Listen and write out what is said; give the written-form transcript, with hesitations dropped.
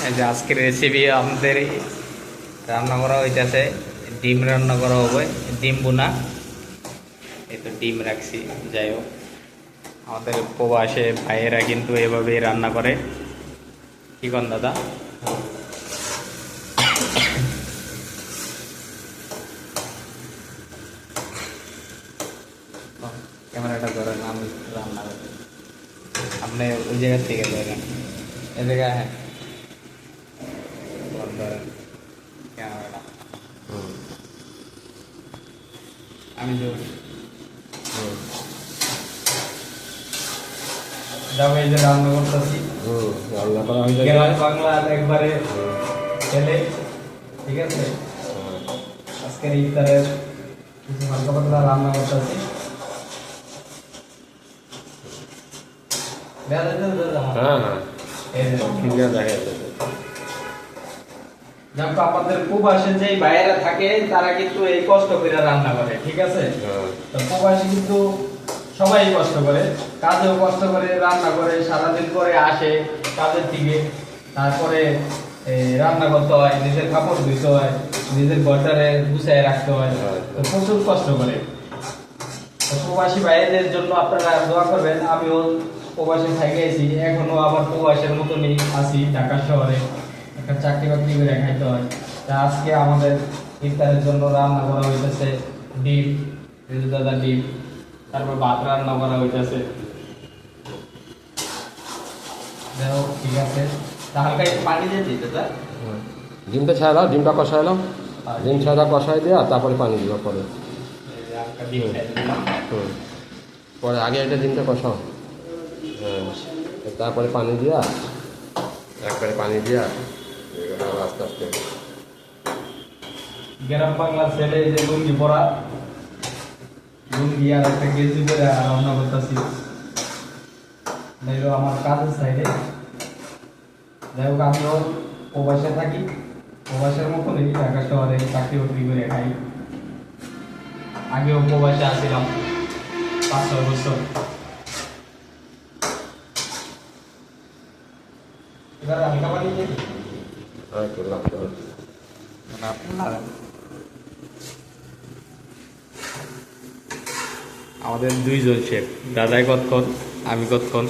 এই যে আজকের রেসিপি আমাদের রান্না করা হইতেছে, ডিম রান্না করা হবে, ডিম বোনা। এই তো ডিম রাখছি। যাই হোক, আমাদের প্রবাসে ভাইয়েরা কিন্তু এভাবেই রান্না করে। কি কন দাদা? ক্যামেরাটা ধরেন, আমি রান্না করি, আপনি ওই জায়গার থেকে ধরেন, এ জায়গায়। হ্যাঁ, ধরেন ক্যামেরাটা, আমি এই যে রান্না করতেছি, বাংলা একবারে খেলে। ঠিক আছে, আজকের ইফতারের কিছু হালকা পাতলা রান্না করতেছি। আমাদের প্রবাসে যে ভাইয়েরা থাকে তারা কিন্তু এই কষ্ট করে রান্না করে। ঠিক আছে, তো প্রবাসী কিন্তু সবাই কষ্ট করে, কাজেও কষ্ট করে, রান্না করে, সারাদিন করে আসে কাজের থেকে, তারপরে রান্না করতে হয়, নিজের কাপড় ধুইতে হয়, নিজের ঘরটারে গুছায় রাখতে হয়, তো প্রচুর কষ্ট করে। প্রবাসী ভাইদের জন্য আপনারা দোয়া করবেন। আমিও প্রবাসে থেকে গেছি, এখনো আবার প্রবাসের মতনই আছি। ঢাকা শহরে একটা চাকরি বাকরি করে খাইতে হয়। তা আজকে আমাদের ইফতারের জন্য রান্না করা হইতেছে ডিম, দাদা ডিম, তারপর ভাত রান্না করা হইতেছে। ঠিক আছে, হালকা একটু পানি দিয়ে দিতে দাদা। ডিমটা ছাড়া দাও, ডিমটা কষাই দাও, ডিম ছাড়া কষাই দেওয়া, তারপরে পানি দিবা পরে। পরে আগে একটা ডিমটা কষাও, তারপরে পানি দিয়া, একবারে পানি দিয়া আস্তে আস্তে। গ্রাম বাংলার ছেলে যে লুঙ্গি পরা, লুঙ্গি আর একটা গেঞ্জি পরে রান্না করতেছি। আমার কাজের সাইডে। যাই হোক, আমিও প্রবাসে থাকি, প্রবাসের মতনই ঢাকা শহরে চাকরি বাকরি করে খাই। আগেও প্রবাসে আসছিলাম 5-6 বছর। এবার আমি খাবার নিয়ে আমাদের দুইজন শেফ, দাদাই কতক্ষণ, আমি কতক্ষণ।